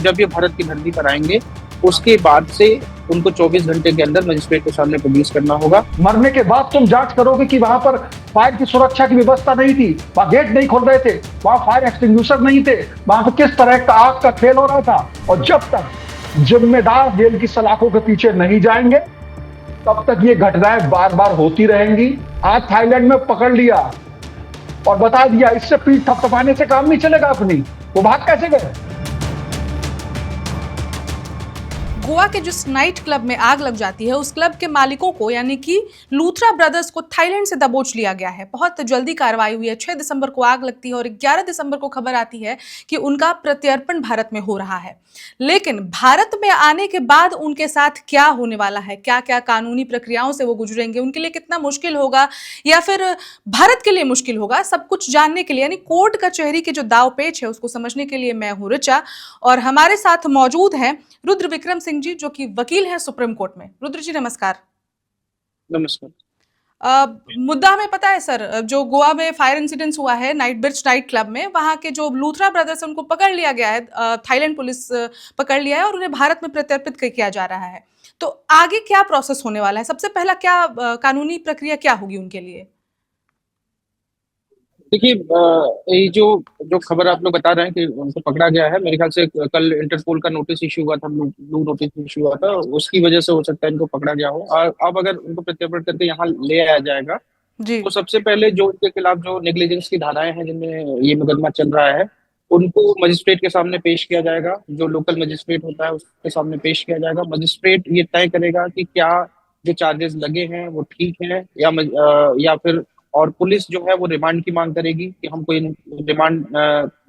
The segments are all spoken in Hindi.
जब ये भारत की धरती पर आएंगे उसके बाद से उनको 24 घंटे के अंदर मजिस्ट्रेट के सामने प्रोड्यूस करना होगा। मरने के बाद तुम जांच करोगे कि वहां पर फायर की सुरक्षा की व्यवस्था नहीं थी, वहां गेट नहीं खोल रहे थे, वहां फायर एक्सटिंग्विशर नहीं थे, वहां पर किस तरह का आग का खेल हो रहा था। और जब तक जिम्मेदार जेल की सलाखों के पीछे नहीं जाएंगे तब तक ये घटनाएं बार बार होती रहेंगी। आज थाईलैंड में पकड़ लिया और बता दिया, इससे पीठ थपथपाने से काम नहीं चलेगा अपनी। वो भाग कैसे गए? गोवा के जिस नाइट क्लब में आग लग जाती है उस क्लब के मालिकों को यानी कि लूथरा ब्रदर्स को थाईलैंड से दबोच लिया गया है। बहुत जल्दी कार्रवाई हुई है। 6 दिसंबर को आग लगती है और 11 दिसंबर को खबर आती है कि उनका प्रत्यर्पण भारत में हो रहा है। लेकिन भारत में आने के बाद उनके साथ क्या होने वाला है, क्या क्या कानूनी प्रक्रियाओं से वो गुजरेंगे, उनके लिए कितना मुश्किल होगा या फिर भारत के लिए मुश्किल होगा, सब कुछ जानने के लिए यानी कोर्ट कचहरी के जो दाव पेच है उसको समझने के लिए मैं हूं ऋचा और हमारे साथ मौजूद हैं रुद्र विक्रम सिंह जी जो कि वकील हैं सुप्रीम कोर्ट में। रुद्र जी नमस्कार। नमस्कार। मुद्दा हमें पता है सर, जो गोवा में फायर इंसिडेंस हुआ है नाइट बिर्च नाइट क्लब में, वहां के जो लूथरा ब्रदर्स उनको पकड़ लिया गया है, थाईलैंड पुलिस पकड़ लिया है और उन्हें भारत में प्रत्यर्पित किया जा रहा है। तो आगे क्या प्रोसेस होने वाला है? सबसे पहला क्या कानूनी प्रक्रिया क्या होगी उनके लिए? देखिए, ये जो जो खबर आप लोग बता रहे हैं कि उनको पकड़ा गया है, मेरे ख्याल से कल इंटरपोल का नोटिस इशू हुआ था, ब्लू नोटिस इशू हुआ था, उसकी वजह से हो सकता है इनको पकड़ा गया हो। और अब अगर उनको प्रत्यर्पण करके यहाँ ले आया जाएगा जी तो सबसे पहले जो उनके खिलाफ जो नेग्लिजेंस की धाराएं हैं जिनमें ये मुकदमा चल रहा है उनको मजिस्ट्रेट के सामने पेश किया जाएगा। जो लोकल मजिस्ट्रेट होता है उसके सामने पेश किया जाएगा। मजिस्ट्रेट ये तय करेगा कि क्या जो चार्जेस लगे हैं वो ठीक है या फिर, और पुलिस जो है वो रिमांड की मांग करेगी कि हमको रिमांड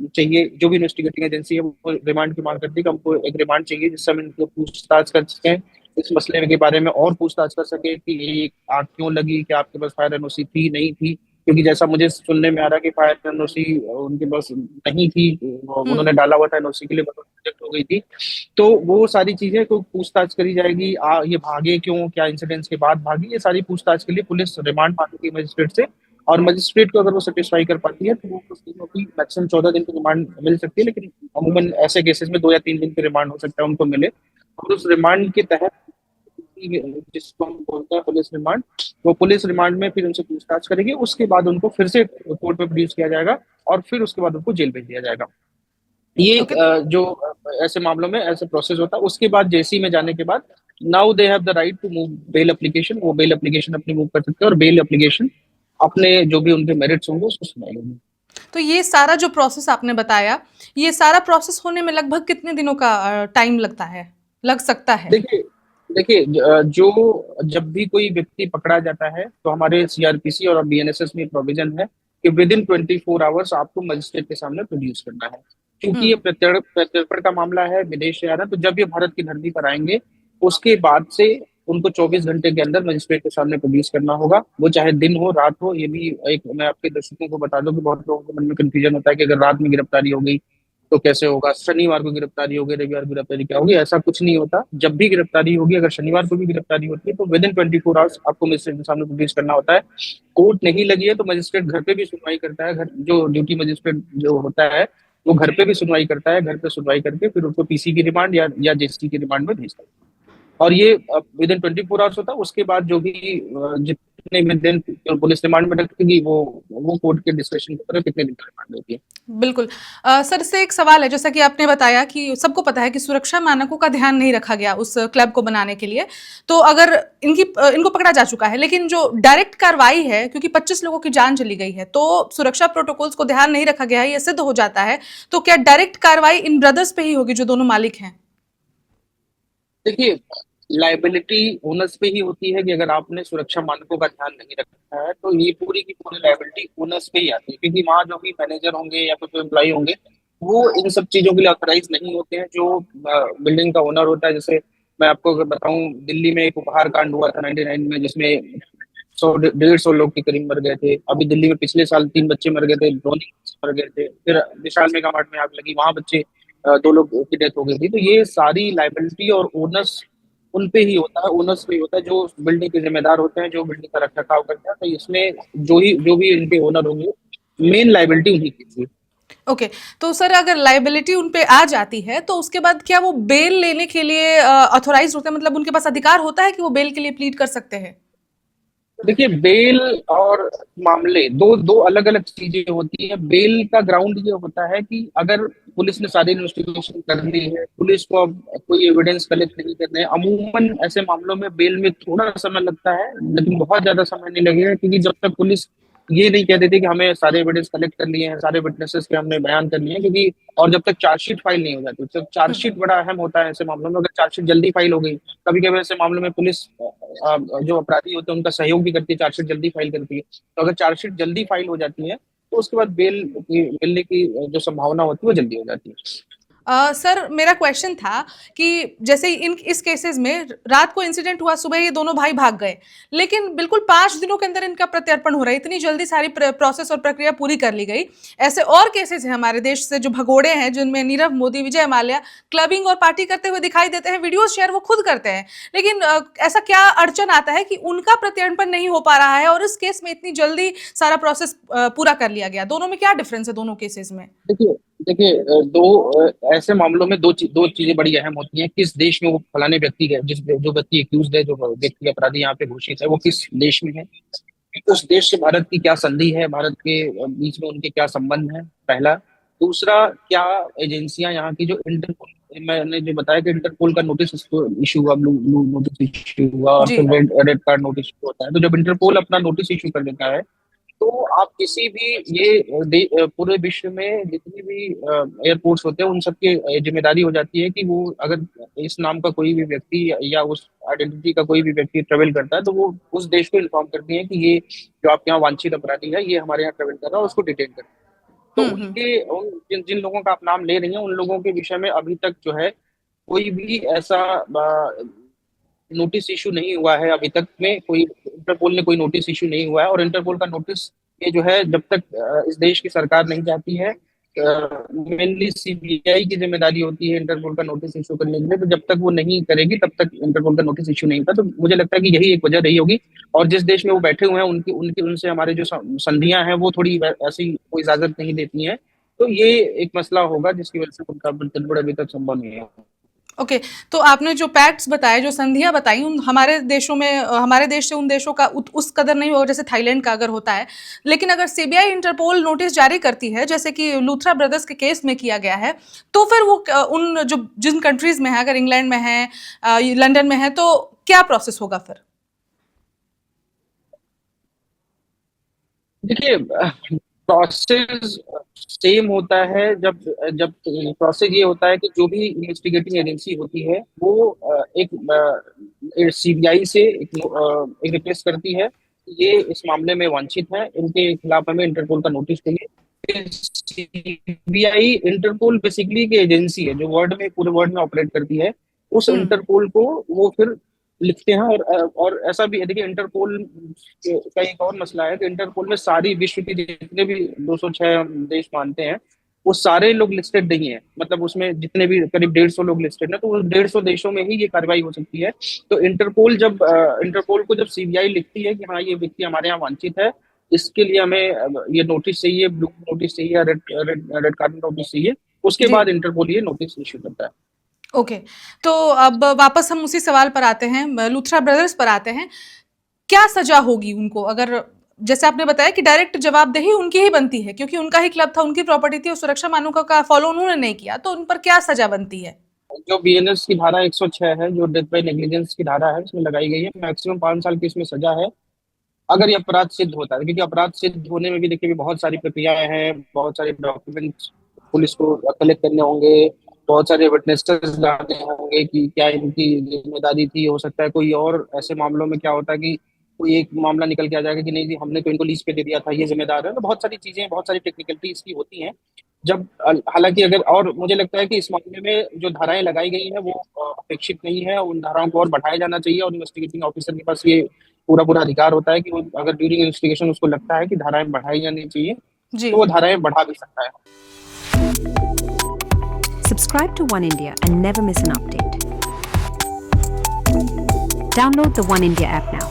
चाहिए। जो भी इन्वेस्टिगेटिंग एजेंसी है वो रिमांड की मांग करती है कि हमको एक रिमांड चाहिए जिससे हम इनको पूछताछ कर सकें, इस मसले के बारे में और पूछताछ कर सके कि ये आग क्यों लगी, कि आपके पास फायर एनओसी थी नहीं थी। क्योंकि जैसा मुझे सुनने में आ रहा है कि फायर एनओसी उनके पास नहीं थी, उन्होंने डाला हुआ था एनओसी के लिए, प्रोजेक्ट हो गई थी। तो वो सारी चीजें को पूछताछ करी जाएगी। ये भागे क्यों, क्या इंसिडेंट्स के बाद भागी, ये सारी पूछताछ के लिए पुलिस रिमांड मांगेगी मजिस्ट्रेट से। और मजिस्ट्रेट को अगर वो सेटिस्फाई कर पाती है तो वो कुछ दिनों की मैक्सिमम 14 दिन की रिमांड मिल सकती है। लेकिन अमूमन ऐसे केसेस में 2 या 3 दिन की रिमांड हो सकता है उनको मिले। और उस रिमांड के तहत जिसको हम बोलते हैं पुलिस रिमांड, वो पुलिस रिमांड में फिर उनसे पूछताछ करेगी। उसके बाद उनको फिर से कोर्ट में प्रोड्यूस किया जाएगा और फिर उसके बाद उनको जेल भेज दिया जाएगा। ये जो ऐसे मामलों में ऐसे प्रोसेस होता है। उसके बाद जेसी में जाने के बाद now they have the right to move bail application. वो बेल एप्लीकेशन अपनी मूव कर सकते हैं और बेल एप्लीकेशन अपने जो भी उनके मेरिट्स होंगे उसको सुनाएंगे। तो ये सारा जो प्रोसेस आपने बताया, ये सारा प्रोसेस होने में लगभग कितने दिनों का टाइम लग सकता है? देखिए, जो जब भी कोई व्यक्ति पकड़ा जाता है तो हमारे सीआरपीसी और बीएनएसएस में प्रोविजन है कि विद इन 24 आवर्स आपको मजिस्ट्रेट के सामने प्रोड्यूस करना है। क्योंकि ये प्रत्यर्पण का मामला है, विदेश से आ रहा है, तो जब ये भारत की धरती पर आएंगे उसके बाद से उनको 24 घंटे के अंदर मजिस्ट्रेट के सामने प्रोड्यूस करना होगा। वो चाहे दिन हो रात हो। ये भी एक मैं आपके दर्शकों को बता दूं कि बहुत लोगों के मन में कंफ्यूजन होता है कि अगर रात में गिरफ्तारी हो गई तो कैसे होगा, शनिवार को गिरफ्तारी होगी, रविवार को गिरफ्तारी क्या होगी। ऐसा कुछ नहीं होता। जब भी गिरफ्तारी होगी, अगर शनिवार को भी गिरफ्तारी होती है तो विद इन 24 आवर्स आपको मजिस्ट्रेट के सामने प्रोड्यूस करना होता है। कोर्ट नहीं लगी है तो मजिस्ट्रेट घर पे भी सुनवाई करता है। घर जो ड्यूटी मजिस्ट्रेट जो होता है वो घर पे भी सुनवाई करता है। घर पे सुनवाई करके फिर उनको पीसी की रिमांड या जेसी की रिमांड में भेजता है। और ये विद इन 24 आवर्स होता है। उसके बाद जो भी जितने भी दिन पुलिस रिमांड में रखेगी वो कोर्ट के डिस्क्रिप्शन की तरह कितने दिन की रिमांड होती है। बिल्कुल। सर से एक सवाल है, जैसा कि आपने बताया कि सबको पता है कि सुरक्षा मानकों का ध्यान नहीं रखा गया उस क्लब को बनाने के लिए। तो अगर इनको पकड़ा जा चुका है, लेकिन जो डायरेक्ट कार्रवाई है, क्योंकि 25 लोगों की जान चली गई है, तो सुरक्षा प्रोटोकॉल्स को ध्यान नहीं रखा गया है, ये सिद्ध हो जाता है, तो क्या डायरेक्ट कार्रवाई इन ब्रदर्स पे ही होगी जो दोनों मालिक हैं? देखिए, लाइबिलिटी ओनर्स पे ही होती है कि अगर आपने सुरक्षा मानकों का ध्यान नहीं रखा है तो ये पूरी की पूरी लाइबिलिटी ओनर्स पे ही आती है। क्योंकि वहाँ जो भी मैनेजर होंगे या फिर जो एम्प्लॉय होंगे वो इन सब चीजों के लिए ऑथराइज नहीं होते हैं। जो बिल्डिंग का ओनर होता है, जैसे मैं आपको अगर बताऊं, दिल्ली में एक उपहार कांड हुआ था 99 में जिसमें 100-150 लोग के करीब मर गए थे। अभी दिल्ली में पिछले साल 3 बच्चे मर गए थे, ड्रोनिंग मर गए थे। फिर विशाल मेगा मार्ट में आग लगी, वहां बच्चे 2 लोग की डेथ हो गई थी। तो ये सारी लाइबिलिटी और ओनर्स उन पे ही होता है, ओनर्स पे ही होता है, जो बिल्डिंग के जिम्मेदार होते हैं, जो बिल्डिंग का रख रखाव करते हैं। तो इसमें जो भी इनके ओनर होंगे मेन लाइबिलिटी उन्हीं की थी। ओके, तो सर अगर लाइबिलिटी उन पे आ जाती है तो उसके बाद क्या वो बेल लेने के लिए ऑथोराइज होते हैं, मतलब उनके पास अधिकार होता है कि वो बेल के लिए प्लीड कर सकते हैं? देखिए, बेल और मामले दो दो अलग अलग चीजें होती है। बेल का ग्राउंड ये होता है कि अगर पुलिस ने सारी इन्वेस्टिगेशन कर ली है, पुलिस को अब कोई एविडेंस कलेक्ट नहीं करने हैं। अमूमन ऐसे मामलों में बेल में थोड़ा समय लगता है, लेकिन बहुत ज्यादा समय नहीं लगेगा, क्योंकि जब तक पुलिस ये नहीं कह देती कि हमें सारे एविडेंस कलेक्ट कर लिए हैं, सारे विटनेसेस के हमने बयान कर लिए हैं, क्योंकि और जब तक चार्जशीट फाइल नहीं हो जाती, तो चार्जशीट बड़ा अहम होता है ऐसे मामलों में। अगर चार्जशीट जल्दी फाइल हो गई, कभी कभी ऐसे मामलों में पुलिस जो अपराधी होते हैं उनका सहयोग भी करती है, चार्जशीट जल्दी फाइल करती है। तो अगर चार्जशीट जल्दी फाइल हो जाती है तो उसके बाद बेल मिलने की जो संभावना होती है वो जल्दी हो जाती है। सर मेरा क्वेश्चन था कि जैसे इन इस केसेस में रात को इंसिडेंट हुआ, सुबह ये दोनों भाई भाग गए, लेकिन बिल्कुल 5 दिनों के अंदर इनका प्रत्यर्पण हो रहा है, इतनी जल्दी सारी प्रोसेस और प्रक्रिया पूरी कर ली गई। ऐसे और केसेस हैं हमारे देश से जो भगोड़े हैं, जिनमें नीरव मोदी, विजय माल्या क्लबिंग और पार्टी करते हुए दिखाई देते हैं, वीडियोस शेयर वो खुद करते हैं, लेकिन ऐसा क्या अड़चन आता है कि उनका प्रत्यर्पण नहीं हो पा रहा है और इस केस में इतनी जल्दी सारा प्रोसेस पूरा कर लिया गया? दोनों में क्या डिफरेंस है दोनों केसेस में? देखिए देखिए ऐसे मामलों में दो चीजें बड़ी अहम होती हैं। किस देश में वो फलाने व्यक्ति है, जो व्यक्ति एक्यूज है, जो व्यक्ति अपराधी यहाँ पे घोषित है, वो किस देश में है, उस देश से भारत की क्या संधि है, भारत के बीच में उनके क्या संबंध है, पहला। दूसरा, क्या एजेंसियां यहाँ की, जो इंटरपोल, मैंने जो बताया कि इंटरपोल का नोटिस इशू हुआ, ब्लू ब्लू नोटिस इशू हुआ, और जी। फिर रेड कार्ड नोटिस इशू होता है। तो जब इंटरपोल अपना नोटिस इशू कर देता है, तो आप किसी भी पूरे विश्व में जितनी भी एयरपोर्ट्स होते हैं, उन सबकी जिम्मेदारी हो जाती है कि वो अगर इस नाम का कोई भी व्यक्ति या उस आइडेंटिटी का कोई भी व्यक्ति ट्रेवल करता है, तो वो उस देश को इन्फॉर्म करती है कि ये जो आपके यहाँ वांछित अपराधी है, ये हमारे यहाँ ट्रेवल कर रहा है, उसको डिटेन कर। तो जिन जिन लोगों का आप नाम ले रही हैं, उन लोगों के विषय में अभी तक जो है कोई भी ऐसा नोटिस इशू नहीं हुआ है। अभी तक में कोई इंटरपोल ने कोई नोटिस इशू नहीं हुआ है, और इंटरपोल का नोटिस ये जो है, जब तक इस देश की सरकार नहीं चाहती है, मेनली सीबीआई की जिम्मेदारी होती है इंटरपोल का नोटिस इशू करने के लिए। तो जब तक वो नहीं करेगी, तब तक इंटरपोल का नोटिस इशू नहीं होता। तो मुझे लगता है कि यही एक वजह रही होगी, और जिस देश में वो बैठे हुए हैं उनकी उनकी उनसे हमारे जो संधियां हैं वो थोड़ी ऐसी कोई इजाजत नहीं देती हैं। तो ये एक मसला होगा जिसकी वजह से उनका प्रत्यर्पण अभी तक संभव नहीं है। ओके, तो आपने जो पैक्ट्स बताए, जो संधियां बताई, उन हमारे देशों में, हमारे देश से उन देशों का उस कदर नहीं होगा जैसे थाईलैंड का अगर होता है, लेकिन अगर सीबीआई इंटरपोल नोटिस जारी करती है जैसे कि लूथरा ब्रदर्स के केस में किया गया है, तो फिर वो उन जो जिन कंट्रीज में है, अगर इंग्लैंड में है, लंदन में है, तो क्या प्रोसेस होगा फिर? देखिए, प्रोसेस सेम होता है। जब जब प्रोसेस ये होता है कि जो भी इन्वेस्टिगेटिंग एजेंसी होती है वो एक सीबीआई से एक रिक्वेस्ट करती है कि ये इस मामले में वांछित है, इनके खिलाफ हमें इंटरपोल का नोटिस चाहिए। सीबीआई, इंटरपोल बेसिकली की एजेंसी है जो पूरे वर्ल्ड में ऑपरेट करती है। उस इंटरपोल को वो फिर लिखते हैं, और ऐसा भी है। देखिए, इंटरपोल का एक और मसला है कि इंटरपोल में सारी विश्व के जितने भी 206 देश मानते हैं, वो सारे लोग लिस्टेड नहीं है। मतलब उसमें जितने भी करीब 150 लोग लिस्टेड है, तो उस 150 देशों में ही ये कार्रवाई हो सकती है। तो इंटरपोल को जब सीबीआई लिखती है कि हाँ, ये व्यक्ति हमारे यहाँ वांछित है, इसके लिए हमें ये नोटिस चाहिए, ब्लू नोटिस चाहिए या रेड कार्ड नोटिस चाहिए, उसके बाद इंटरपोल ये नोटिस इश्यू करता है। ओके, तो अब वापस हम उसी सवाल पर आते हैं, लूथरा ब्रदर्स पर आते हैं। क्या सजा होगी उनको? अगर जैसे आपने बताया कि डायरेक्ट जवाबदेही उनकी ही बनती है, क्योंकि उनका ही क्लब था, उनकी प्रॉपर्टी थी, और सुरक्षा मानकों का फॉलो उन्होंने नहीं किया, तो उन पर क्या सजा बनती है? जो बीएनएस की धारा 106 है, जो डेथ बाय नेग्लिजेंस की धारा है, उसमें लगाई गई है मैक्सिमम 5 साल की इसमें सजा है, अगर ये अपराध सिद्ध होता है। क्योंकि अपराध सिद्ध होने में भी देखिए बहुत सारी प्रक्रियाएं हैं, बहुत सारे डॉक्यूमेंट्स पुलिस को कलेक्ट करने होंगे, बहुत सारे विटनेसेस लाने होंगे कि क्या इनकी जिम्मेदारी थी। हो सकता है कोई और ऐसे मामलों में क्या होता है कि कोई एक मामला निकल के आ जाएगा कि नहीं जी, हमने तो इनको लीज पे दे दिया था, ये जिम्मेदार है। तो बहुत सारी चीजें, बहुत सारी टेक्निकलिटी इसकी होती हैं। जब हालांकि अगर, और मुझे लगता है कि इस मामले में जो धाराएं लगाई गई हैं वो अपेक्षित नहीं है, उन धाराओं को और बढ़ाया जाना चाहिए, और इन्वेस्टिगेटिंग ऑफिसर के पास ये पूरा अधिकार होता है कि वो अगर ड्यूरिंग इन्वेस्टिगेशन उसको लगता है कि धाराएं बढ़ाई जानी चाहिए, तो वो धाराएं बढ़ा भी सकता है। Subscribe to One India and never miss an update. Download the One India app now.